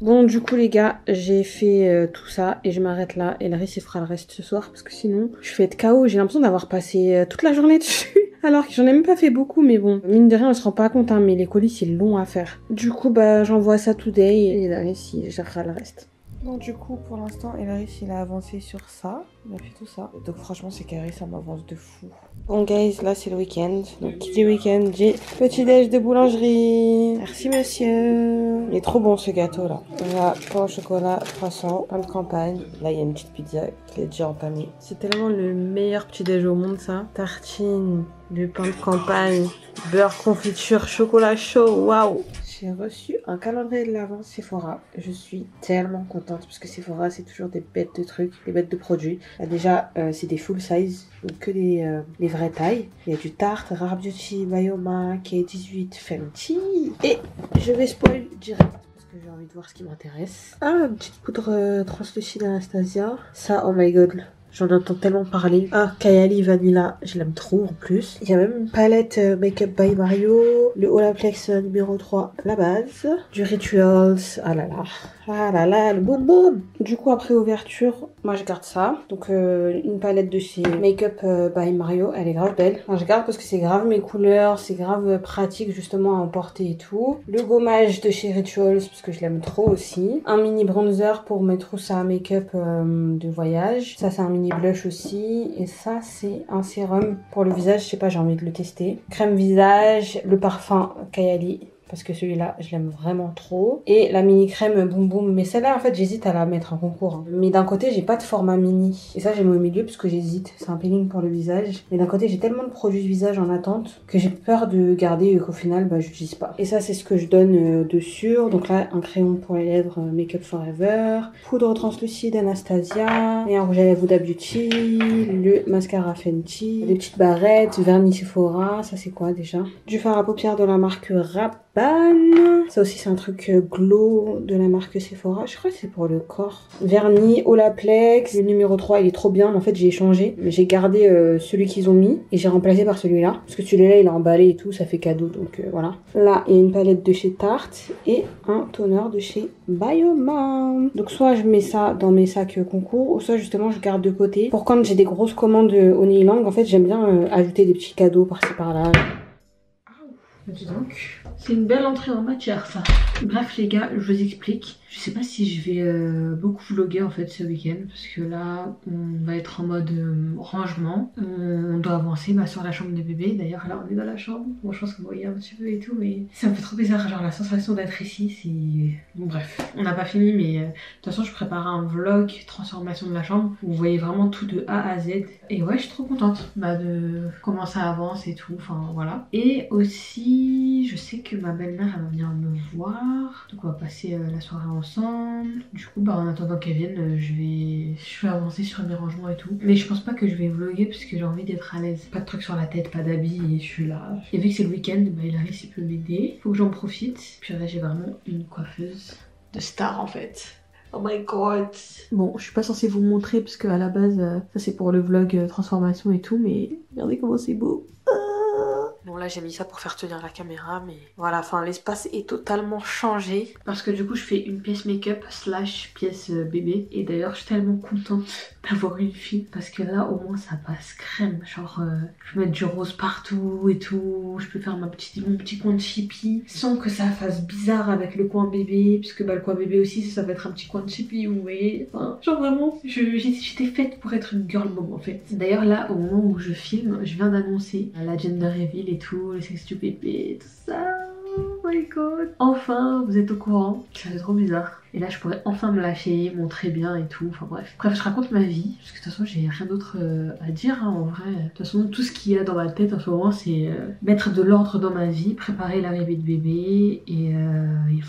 Bon du coup les gars, j'ai fait tout ça et je m'arrête là. Et Larry fera le reste ce soir parce que sinon je vais être KO. J'ai l'impression d'avoir passé toute la journée dessus. Alors que j'en ai même pas fait beaucoup, mais bon, mine de rien on se rend pas compte, hein, mais les colis c'est long à faire. Du coup bah j'envoie ça today et Larry gérera le reste. Donc du coup pour l'instant Elaris il a avancé sur ça, il a fait tout ça. Donc franchement c'est carré, ça m'avance de fou. Bon guys, là c'est le week-end. Donc qui dit week-end dit petit déj de boulangerie. Merci monsieur. Il est trop bon ce gâteau là. On a pain au chocolat, croissant, pain de campagne. Là il y a une petite pizza qui est déjà entamée. C'est tellement le meilleur petit déj au monde ça. Tartine, du pain de campagne, beurre, confiture, chocolat chaud, waouh. J'ai reçu un calendrier de l'Avent Sephora. Je suis tellement contente parce que Sephora c'est toujours des bêtes de trucs, des bêtes de produits. Là, déjà c'est des full size, donc que les vraies tailles. Il y a du Tarte, Rare Beauty, Bioma, K18, Fenty. Et je vais spoil direct parce que j'ai envie de voir ce qui m'intéresse. Ah, une petite poudre translucide Anastasia. Ça, oh my god. J'en entends tellement parler. Ah, Kayali Vanilla, je l'aime trop en plus. Il y a même une palette Make Up by Mario. Le Olaplex numéro 3, la base. Du Rituals, ah là là. Ah là là, le boum boum. Du coup, après ouverture, moi je garde ça. Donc une palette de chez Make Up by Mario, elle est grave belle. Enfin, je garde parce que c'est grave mes couleurs, c'est grave pratique justement à emporter et tout. Le gommage de chez Rituals, parce que je l'aime trop aussi. Un mini bronzer pour mes trousses à make-up de voyage. Ça c'est un mini blush aussi. Et ça c'est un sérum pour le visage, je sais pas, j'ai envie de le tester. Crème visage, le parfum Kayali. Parce que celui-là, je l'aime vraiment trop. Et la mini crème Boum Boum. Mais celle-là, en fait, j'hésite à la mettre en concours. Hein. Mais d'un côté, j'ai pas de format mini. Et ça, j'ai mis au milieu parce que j'hésite. C'est un peeling pour le visage. Mais d'un côté, j'ai tellement de produits de visage en attente que j'ai peur de garder et qu'au final, bah, j'utilise pas. Et ça, c'est ce que je donne dessus. Donc là, un crayon pour les lèvres Make Up Forever. Poudre translucide Anastasia. Et un rouge à lèvres Huda Beauty. Le mascara Fenty. Des petites barrettes. Vernis Sephora. Ça, c'est quoi déjà? Du fard à paupières de la marque Rap. Ça aussi c'est un truc glow de la marque Sephora. Je crois que c'est pour le corps. Vernis Olaplex. Le numéro 3 il est trop bien. Mais en fait j'ai échangé. Mais j'ai gardé celui qu'ils ont mis. Et j'ai remplacé par celui-là. Parce que celui-là il est emballé et tout. Ça fait cadeau. Donc voilà. Là il y a une palette de chez Tarte. Et un toner de chez Bioma. Donc soit je mets ça dans mes sacs concours. Ou soit justement je garde de côté. Pour quand j'ai des grosses commandes au Neilang. En fait j'aime bien ajouter des petits cadeaux par-ci par-là. Dis donc, c'est une belle entrée en matière ça. Bref les gars, je vous explique. Je sais pas si je vais beaucoup vlogger en fait ce week-end parce que là on va être en mode rangement. On doit avancer sur la chambre de bébé. D'ailleurs là on est dans la chambre. Bon je pense que vous voyez un petit peu et tout mais ça me fait trop bizarre. Genre la sensation d'être ici c'est... Bon bref, on n'a pas fini mais de toute façon je prépare un vlog transformation de la chambre. Vous voyez vraiment tout de A à Z. Et ouais je suis trop contente de comment ça avance et tout. Enfin voilà. Et aussi je sais que ma belle-mère elle va venir me voir. Donc on va passer la soirée ensemble. Du coup en attendant qu'elle vienne je vais avancer sur mes rangements et tout. Mais je pense pas que je vais vlogger parce que j'ai envie d'être à l'aise. Pas de trucs sur la tête, pas d'habits et je suis là. Et vu que c'est le week-end, Larry peut m'aider. Faut que j'en profite. Puis là j'ai vraiment une coiffeuse de star en fait. Oh my god. Bon, je suis pas censée vous montrer parce que à la base, ça c'est pour le vlog transformation et tout, mais regardez comment c'est beau. Bon là j'ai mis ça pour faire tenir la caméra, mais voilà, enfin l'espace est totalement changé. Parce que du coup je fais une pièce make-up / pièce bébé. Et d'ailleurs je suis tellement contente d'avoir une fille. Parce que là au moins ça passe crème. Genre je peux mettre du rose partout et tout. Je peux faire mon petit coin de chippie sans que ça fasse bizarre avec le coin bébé. Puisque bah, le coin bébé aussi ça va être un petit coin de chippie, vous voyez. Enfin, genre vraiment j'étais faite pour être une girl mom en fait. D'ailleurs là au moment où je filme, je viens d'annoncer la gender reveal et tout, le sexe du bébé, tout ça. Oh my god. Enfin, vous êtes au courant. Ça fait trop bizarre. Et là, je pourrais enfin me lâcher, montrer bien et tout. Enfin bref. Bref, je raconte ma vie. Parce que de toute façon, j'ai rien d'autre à dire hein, en vrai. De toute façon, tout ce qu'il y a dans ma tête en ce moment, c'est mettre de l'ordre dans ma vie, préparer l'arrivée de bébé. Et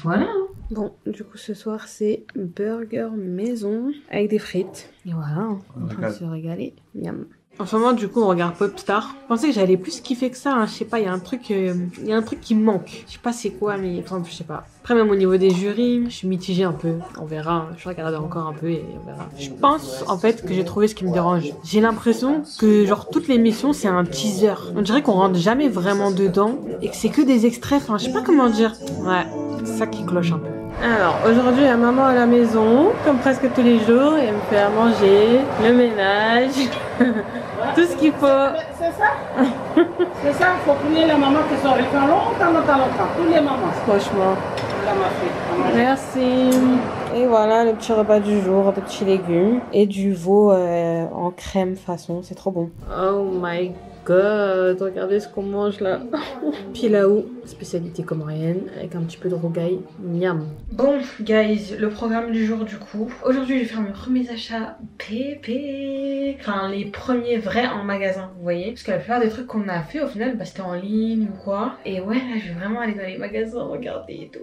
voilà. Bon, du coup, ce soir, c'est burger maison avec des frites. Et voilà, on est en train de se régaler. Miam. En ce moment, du coup, on regarde Popstar. Je pensais que j'allais plus kiffer que ça, hein. Je sais pas, il y a un truc qui me manque. Je sais pas c'est quoi, mais enfin, je sais pas. Après, même au niveau des jurys, je suis mitigée un peu. On verra, je regarde encore un peu et on verra. Je pense, en fait, que j'ai trouvé ce qui me dérange. J'ai l'impression que, genre, toute l'émission, c'est un teaser. On dirait qu'on rentre jamais vraiment dedans et que c'est que des extraits. Enfin, je sais pas comment dire. Ouais, c'est ça qui cloche un peu. Alors, aujourd'hui, il y a maman à la maison, comme presque tous les jours, et elle me fait à manger, le ménage, tout ce qu'il faut. C'est ça. C'est ça, il faut prier la maman qui sont restées longtemps. Tous les mamans. Franchement. Merci. Et voilà le petit repas du jour, des petits légumes et du veau en crème façon, c'est trop bon. Oh my god, regardez ce qu'on mange là. Pilaou, spécialité comorienne, avec un petit peu de rougail. Miam. Bon, guys, le programme du jour du coup. Aujourd'hui, je vais faire mes premiers achats pépé. Enfin, les premiers vrais en magasin, vous voyez. Parce que la plupart des trucs qu'on a fait, au final, bah, c'était en ligne ou quoi. Et ouais, là, je vais vraiment aller dans les magasins, regarder et tout.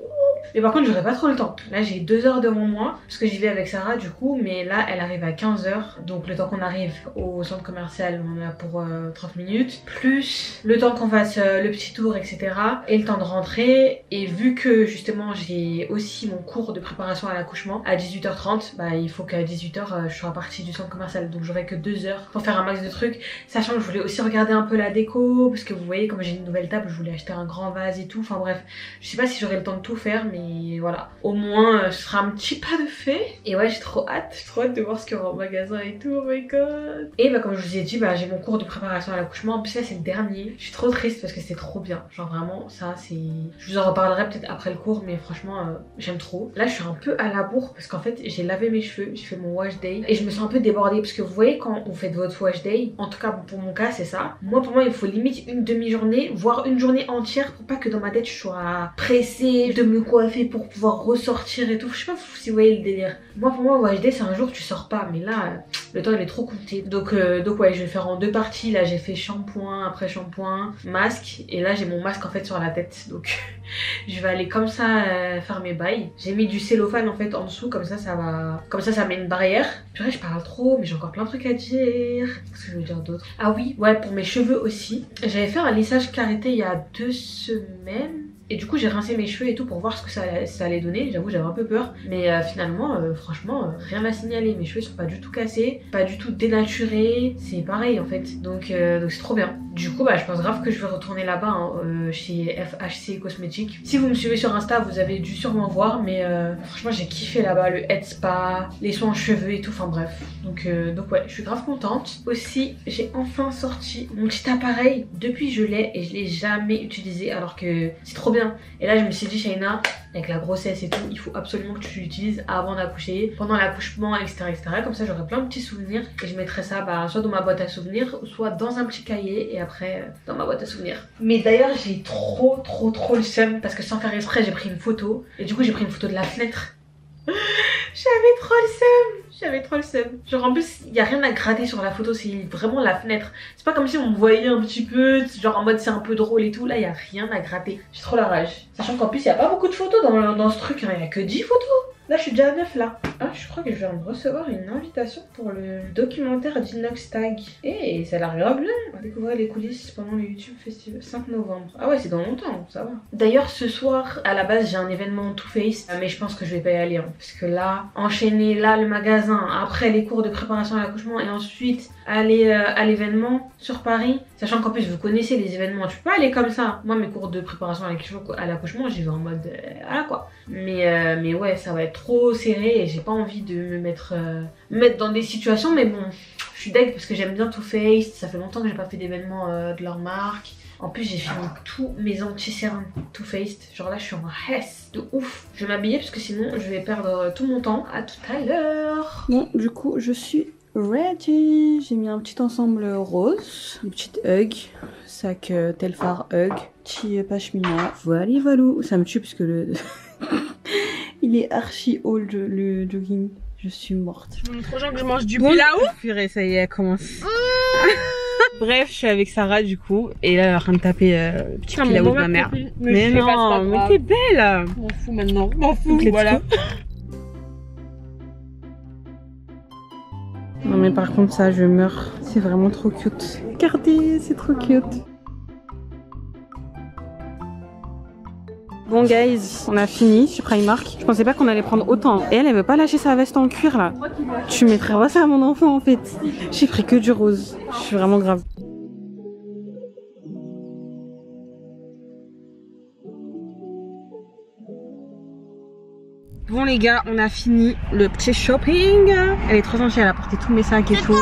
Mais par contre, j'aurai pas trop le temps. Là, j'ai 2 heures devant moi. Parce que j'y vais avec Sarah, du coup. Mais là, elle arrive à 15 h. Donc, le temps qu'on arrive au centre commercial, on a pour 30 minutes. Plus le temps qu'on fasse le petit tour, etc. Et le temps de rentrer. Et vu que, justement, j'ai aussi mon cours de préparation à l'accouchement à 18 h 30, bah, il faut qu'à 18 h, je sois partie du centre commercial. Donc, j'aurai que 2 heures pour faire un max de trucs. Sachant que je voulais aussi regarder un peu la déco. Parce que vous voyez, comme j'ai une nouvelle table, je voulais acheter un grand vase et tout. Enfin, bref. Je sais pas si j'aurai le temps de tout faire, mais voilà. Au moins, ce sera un petit pas de fait. Et ouais, j'ai trop hâte de voir ce qu'il y aura au magasin et tout. Oh my god. Et bah, comme je vous ai dit, bah, j'ai mon cours de préparation à l'accouchement. En plus, là, c'est le dernier. Je suis trop triste parce que c'est trop bien. Genre, vraiment, ça, c'est. Je vous en reparlerai peut-être après le cours, mais franchement, j'aime trop. Là, je suis un peu à la bourre parce qu'en fait, j'ai lavé mes cheveux, j'ai fait mon wash day et je me sens un peu débordée parce que vous voyez, quand vous faites votre wash day, en tout cas pour mon cas, c'est ça. Moi, pour moi, il faut limite une demi-journée, voire une journée entière pour pas que dans ma tête, je sois pressée de me coiffer pour pouvoir ressortir et tout. Je sais pas si vous voyez le délire. Moi, pour moi, wash day, c'est un jour tu sors pas, mais là, le temps il est trop compté. Donc ouais, je vais faire en 2 parties. Là, j'ai fait shampoing, après shampoing, masque, et là j'ai mon masque en fait sur la tête. Donc je vais aller comme ça faire mes bails. J'ai mis du cellophane en fait en dessous, comme ça va, comme ça met une barrière. Purée, je parle trop, mais j'ai encore plein de trucs à dire. Qu'est-ce que je veux dire d'autre? Ah oui, ouais, pour mes cheveux aussi. J'avais fait un lissage karité il y a 2 semaines. Et du coup j'ai rincé mes cheveux et tout pour voir ce que ça allait donner. J'avoue, j'avais un peu peur. Mais finalement, franchement, rien à signaler. Mes cheveux sont pas du tout cassés, pas du tout dénaturés. C'est pareil en fait. Donc c'est trop bien. Du coup, bah, je pense grave que je vais retourner là-bas hein, chez FHC Cosmétiques. Si vous me suivez sur Insta, vous avez dû sûrement voir. Mais franchement, j'ai kiffé là-bas. Le head spa, les soins en cheveux et tout. Enfin bref. Donc ouais, je suis grave contente. Aussi, j'ai enfin sorti mon petit appareil. Depuis, je l'ai et je l'ai jamais utilisé. Alors que c'est trop bien. Et là je me suis dit, Shaina, avec la grossesse et tout, il faut absolument que tu l'utilises avant d'accoucher, pendant l'accouchement, etc., etc. Comme ça j'aurai plein de petits souvenirs et je mettrai ça bah, soit dans ma boîte à souvenirs, soit dans un petit cahier et après dans ma boîte à souvenirs. Mais d'ailleurs j'ai trop le seum parce que sans faire exprès j'ai pris une photo et du coup j'ai pris une photo de la fenêtre. J'avais trop le seum. Genre en plus il n'y a rien à gratter sur la photo, c'est vraiment la fenêtre. C'est pas comme si on me voyait un petit peu, genre en mode c'est un peu drôle et tout. Là il n'y a rien à gratter. J'ai trop la rage. Sachant qu'en plus il n'y a pas beaucoup de photos dans ce truc, hein. Il n'y a que 10 photos. Là je suis déjà à 9 là. Ah, je crois que je viens de recevoir une invitation pour le documentaire d'Inoxtag. Et ça a l'air grave bien. On va découvrir les coulisses pendant le YouTube Festival 5 novembre. Ah ouais, c'est dans longtemps, ça va. D'ailleurs, ce soir, à la base, j'ai un événement Too Faced, mais je pense que je vais pas y aller. Hein, parce que là, enchaîner là le magasin, après les cours de préparation à l'accouchement et ensuite aller à l'événement sur Paris, sachant qu'en plus vous connaissez les événements, tu peux pas aller comme ça. Moi, mes cours de préparation à l'accouchement, j'y vais en mode voilà quoi. Mais ouais, ça va être trop serré et j'ai pas envie de me mettre dans des situations, mais bon, je suis deg parce que j'aime bien Too Faced, ça fait longtemps que j'ai pas fait d'événement de leur marque. En plus, j'ai fini tous mes anti-cérums Too Faced. Genre là, je suis en hesse de ouf. Je vais m'habiller parce que sinon, je vais perdre tout mon temps. À tout à l'heure. Bon, du coup, je suis ready. J'ai mis un petit ensemble rose. Des petites Hugs. Sac Telfar Hug. Petit pashmina. Voilà, voilà. Ça me tue parce que le... il est archi haut le jogging. Je suis morte. Trop que je mange du pilaou. Purée, ça y est, elle commence. Bref, je suis avec Sarah du coup, et là elle est en train de taper petit pilaou de ma mère. Mais non, mais t'es belle. Je m'en fous maintenant, je m'en fous, voilà. Non mais par contre ça, je meurs. C'est vraiment trop cute. Regardez, c'est trop cute. Bon guys, on a fini chez Primark. Je pensais pas qu'on allait prendre autant. Et elle veut pas lâcher sa veste en cuir là. Tu mettrais pas ça à mon enfant en fait. J'ai pris que du rose. Je suis vraiment grave. Bon les gars, on a fini le petit shopping. Elle est trop gentille, elle a porté tous mes sacs et tout.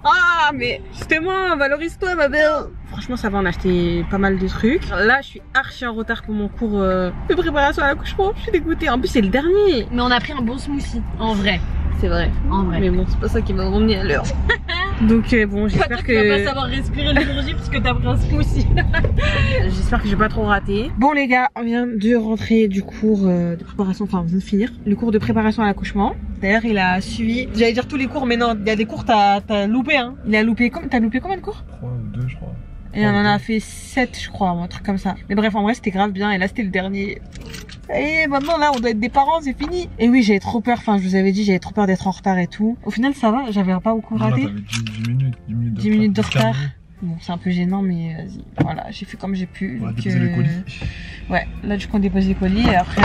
Ah mais justement, valorise-toi ma belle. Franchement ça va, on a acheté pas mal de trucs. Là je suis archi en retard pour mon cours de préparation à l'accouchement. Je suis dégoûtée, en plus c'est le dernier. Mais on a pris un bon smoothie, en vrai. C'est vrai, en vrai. Mais bon, c'est pas ça qui m'a emmené à l'heure. Donc bon, j'espère que... Tu vas pas savoir respirer l'énergie parce que t'as pris un smoothie. J'espère que j'ai pas trop raté. Bon les gars, on vient de rentrer du cours de préparation, enfin on vient de finir le cours de préparation à l'accouchement. D'ailleurs il a suivi, j'allais dire tous les cours, mais non, il y a des cours t'as loupé hein. Il a loupé, t'as loupé combien de cours? 3 ou 2 je crois. Et on en a fait 7 je crois, un truc comme ça. Mais bref, en vrai c'était grave bien et là c'était le dernier. Et maintenant là on doit être des parents, c'est fini. Et oui, j'avais trop peur, enfin je vous avais dit, j'avais trop peur d'être en retard et tout. Au final ça va, j'avais pas beaucoup raté. Non, 10 minutes de retard. Bon, c'est un peu gênant, mais vas-y. Voilà, j'ai fait comme j'ai pu. On va déposer les colis. Ouais, là du coup on dépose les colis et après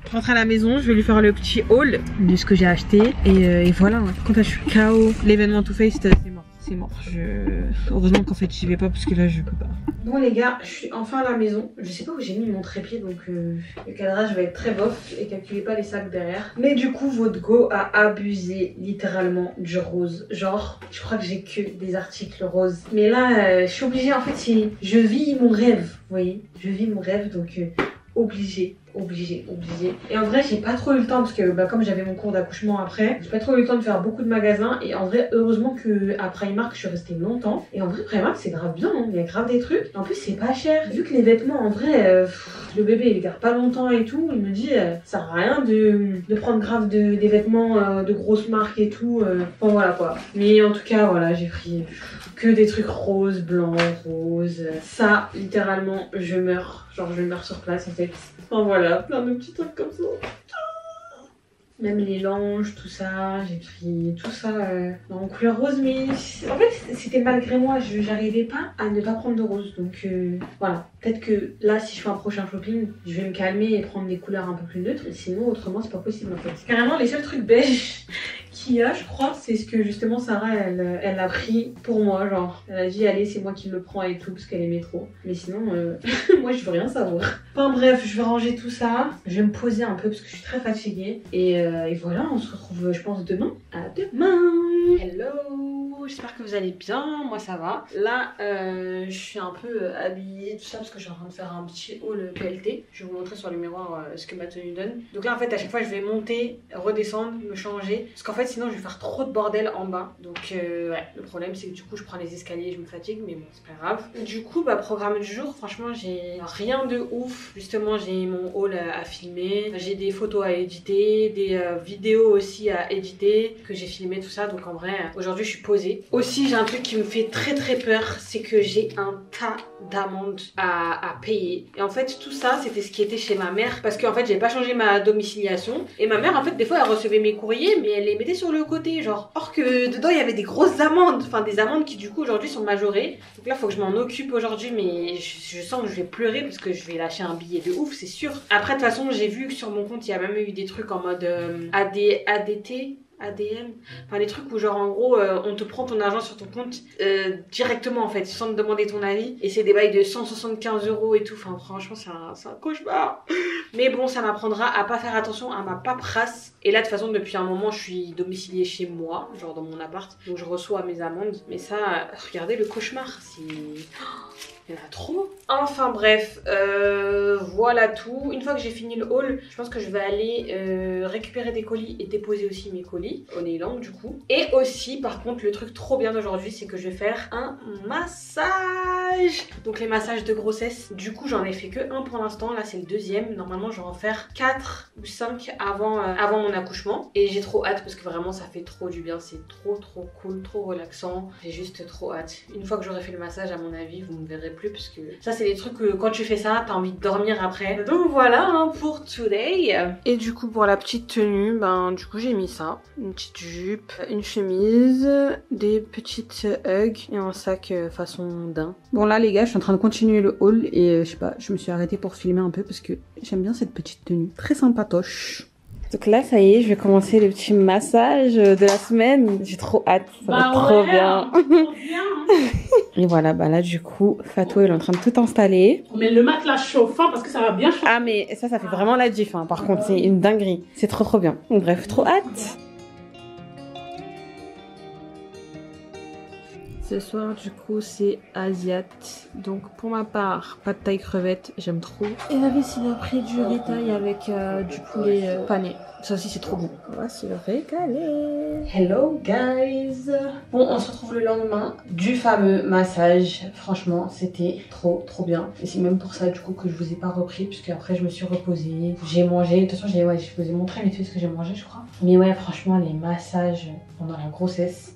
je rentre à la maison, je vais lui faire le petit haul de ce que j'ai acheté. Et voilà, quand je suis KO, l'événement Too Faced, c'est mort. C'est mort. Heureusement qu'en fait j'y vais pas parce que là je peux pas. Bon les gars, je suis enfin à la maison. Je sais pas où j'ai mis mon trépied donc le cadrage va être très bof et calculez pas les sacs derrière. Mais du coup votre go a abusé littéralement du rose. Genre je crois que j'ai que des articles roses. Mais là je suis obligée en fait, je vis mon rêve. Vous voyez, je vis mon rêve donc obligée. Et en vrai j'ai pas trop eu le temps parce que comme j'avais mon cours d'accouchement après, j'ai pas trop eu le temps de faire beaucoup de magasins. Et en vrai heureusement que à Primark je suis restée longtemps. Et en vrai Primark c'est grave bien, hein. Il y a grave des trucs. Et en plus c'est pas cher. Vu que les vêtements en vrai le bébé il garde pas longtemps et tout, il me dit ça sert à rien de prendre grave des vêtements de grosses marques et tout. Bon voilà quoi. Mais en tout cas voilà, j'ai pris que des trucs roses, blancs, roses. Ça littéralement je meurs. Genre je meurs sur place en fait. Enfin voilà, plein de petits trucs comme ça. Même les langes, tout ça, j'ai pris tout ça en couleur rose, mais en fait c'était malgré moi, j'arrivais pas à ne pas prendre de rose. Donc voilà, peut-être que là si je fais un prochain shopping, je vais me calmer et prendre des couleurs un peu plus neutres. Sinon autrement c'est pas possible en fait. Carrément les seuls trucs beige qu'il y a je crois, c'est ce que justement Sarah elle a pris pour moi. Genre elle a dit allez c'est moi qui le prends et tout parce qu'elle aimait trop. Mais sinon moi je veux rien savoir. Enfin bref, je vais ranger tout ça, je vais me poser un peu parce que je suis très fatiguée. Et voilà, on se retrouve je pense demain. À demain. Hello, j'espère que vous allez bien, moi ça va. Là je suis un peu habillée tout ça parce que je suis en train de faire un petit haul PLT. Je vais vous montrer sur le miroir ce que ma tenue donne. Donc là en fait à chaque fois je vais monter, redescendre, me changer. Parce qu'en fait sinon je vais faire trop de bordel en bas. Donc ouais, le problème c'est que du coup je prends les escaliers, je me fatigue, mais bon c'est pas grave. Du coup programme du jour, franchement j'ai rien de ouf. Justement j'ai mon haul à filmer, j'ai des photos à éditer, des vidéos aussi à éditer que j'ai filmé tout ça. Donc en vrai aujourd'hui je suis posée manger. Aussi, j'ai un truc qui me fait très peur, c'est que j'ai un tas d'amendes à payer. Et en fait, tout ça, c'était ce qui était chez ma mère, parce qu'en fait, j'ai pas changé ma domiciliation. Et ma mère, en fait, des fois, elle recevait mes courriers, mais elle les mettait sur le côté, genre. Or que dedans, il y avait des grosses amendes, enfin des amendes qui du coup aujourd'hui sont majorées. Donc là, faut que je m'en occupe aujourd'hui, mais je sens que je vais pleurer parce que je vais lâcher un billet de ouf, c'est sûr. Après, de toute façon, j'ai vu que sur mon compte, il y a même eu des trucs en mode ADT. ADM, enfin des trucs où genre en gros on te prend ton argent sur ton compte directement en fait sans te demander ton avis et c'est des bails de 175 € et tout, enfin franchement c'est un cauchemar. Mais bon, ça m'apprendra à pas faire attention à ma paperasse. Et là de toute façon depuis un moment je suis domiciliée chez moi, genre dans mon appart, donc je reçois mes amendes. Mais ça, regardez le cauchemar, c'est... Il y en a trop. Enfin bref, voilà tout. Une fois que j'ai fini le haul, je pense que je vais aller récupérer des colis et déposer aussi mes colis au Neyland du coup. Et aussi, par contre, le truc trop bien d'aujourd'hui, c'est que je vais faire un massage. Donc les massages de grossesse, du coup j'en ai fait que un pour l'instant. Là c'est le deuxième. Normalement je vais en faire 4 ou 5 avant mon accouchement. Et j'ai trop hâte parce que vraiment ça fait trop du bien. C'est trop cool, trop relaxant. J'ai juste trop hâte. Une fois que j'aurai fait le massage, à mon avis, vous me verrez plus parce que ça c'est des trucs que quand tu fais ça t'as envie de dormir après. Donc voilà hein, pour today. Et du coup pour la petite tenue, ben du coup j'ai mis ça, une petite jupe, une chemise, des petites hugs et un sac façon daim. Bon là les gars, je suis en train de continuer le haul et je sais pas, je me suis arrêtée pour filmer un peu parce que j'aime bien cette petite tenue, très sympatoche. Donc là, ça y est, je vais commencer le petit massage de la semaine. J'ai trop hâte, ça va être trop bien. Et voilà, bah là du coup, Fatou elle est en train de tout installer. Mais le matelas chauffant parce que ça va bien chauffer. Ah mais ça fait vraiment la diff, hein. Par contre, c'est une dinguerie. C'est trop bien. Donc bref, trop hâte. Ce soir, du coup, c'est Asiat. Donc, pour ma part, pâte taille crevette, j'aime trop. Et la Rice, il a pris du riz avec du poulet pané. Ça aussi, c'est trop bon. On va se régaler. Hello, guys. Bon, on se retrouve le lendemain du fameux massage. Franchement, c'était trop bien. Et c'est même pour ça, du coup, que je vous ai pas repris. Puisque après, je me suis reposée. J'ai mangé. De toute façon, je vous ai montré vite fait ce que j'ai mangé, je crois. Mais ouais, franchement, les massages pendant la grossesse...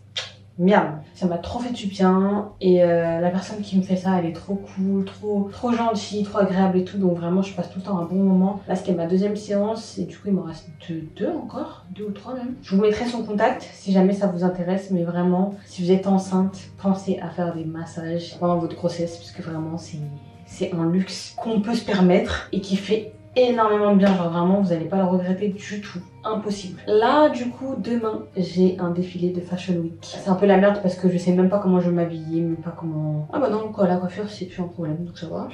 Miam, ça m'a trop fait du bien et la personne qui me fait ça elle est trop cool, trop gentille, trop agréable et tout, donc vraiment je passe tout le temps un bon moment. Là c'était ma deuxième séance et du coup il me reste deux encore, 2 ou 3 même. Je vous mettrai son contact si jamais ça vous intéresse, mais vraiment si vous êtes enceinte, pensez à faire des massages pendant votre grossesse parce que vraiment c'est un luxe qu'on peut se permettre et qui fait énormément de bien, genre vraiment vous n'allez pas le regretter du tout. Impossible. Là du coup demain j'ai un défilé de Fashion Week. C'est un peu la merde parce que je sais même pas comment je vais m'habiller, même pas comment... Ah bah non quoi, la coiffure c'est plus un problème donc ça va.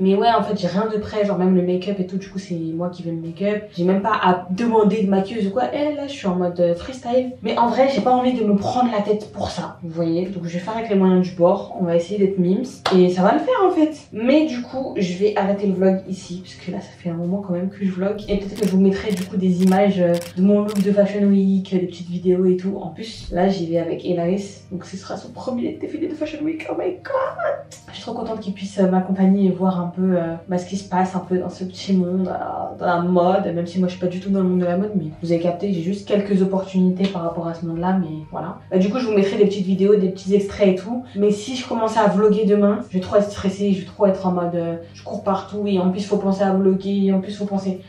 Mais ouais en fait j'ai rien de prêt, genre même le make-up et tout, du coup c'est moi qui vais le make-up. J'ai même pas à demander de maquilleuse ou quoi. Et là je suis en mode freestyle. Mais en vrai j'ai pas envie de me prendre la tête pour ça, vous voyez. Donc je vais faire avec les moyens du bord, on va essayer d'être mimes et ça va le faire en fait. Mais du coup je vais arrêter le vlog ici parce que là ça fait un moment quand même que je vlog. Et peut-être que je vous mettrai du coup des images de mon look de Fashion Week, des petites vidéos et tout. En plus, là, j'y vais avec Elaris, donc ce sera son premier défilé de Fashion Week. Oh my god! Je suis trop contente qu'il puisse m'accompagner et voir un peu ce qui se passe un peu dans ce petit monde, dans la mode, même si moi je suis pas du tout dans le monde de la mode, mais vous avez capté, j'ai juste quelques opportunités par rapport à ce monde-là, mais voilà. Du coup, je vous mettrai des petites vidéos, des petits extraits et tout. Mais si je commençais à vlogger demain, je vais trop être stressée, je vais trop être en mode je cours partout et en plus faut penser à vlogger, et en plus faut penser...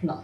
Non.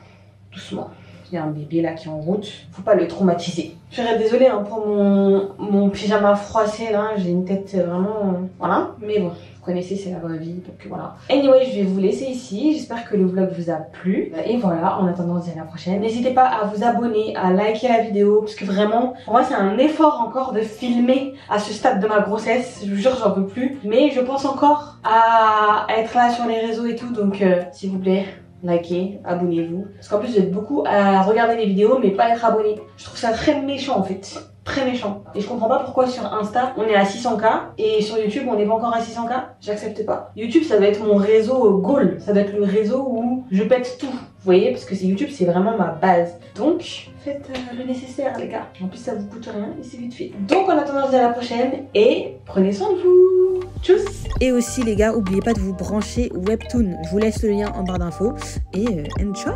Doucement. Il y a un bébé là qui est en route. Faut pas le traumatiser. Je serais désolée hein, pour mon pyjama froissé là. J'ai une tête vraiment... voilà. Mais bon, vous connaissez, c'est la vraie vie. Donc voilà. Anyway, je vais vous laisser ici. J'espère que le vlog vous a plu. Et voilà, en attendant, on se dit à la prochaine. N'hésitez pas à vous abonner, à liker la vidéo. Parce que vraiment, pour moi, c'est un effort encore de filmer à ce stade de ma grossesse. Je vous jure, j'en peux plus. Mais je pense encore à être là sur les réseaux et tout. Donc, s'il vous plaît... likez, abonnez-vous. Parce qu'en plus vous êtes beaucoup à regarder les vidéos mais pas être abonné. Je trouve ça très méchant en fait. Très méchant. Et je comprends pas pourquoi sur Insta on est à 600 000 et sur YouTube on n'est pas encore à 600 000. J'accepte pas. YouTube ça doit être mon réseau goal. Ça doit être le réseau où je pète tout. Vous voyez, parce que c'est YouTube, c'est vraiment ma base. Donc faites le nécessaire les gars. En plus ça vous coûte rien et c'est vite fait. Donc en attendant on se dit à la prochaine et prenez soin de vous. Tchuss. Et aussi les gars, oubliez pas de vous brancher Webtoon. Je vous laisse le lien en barre d'infos et enjoy.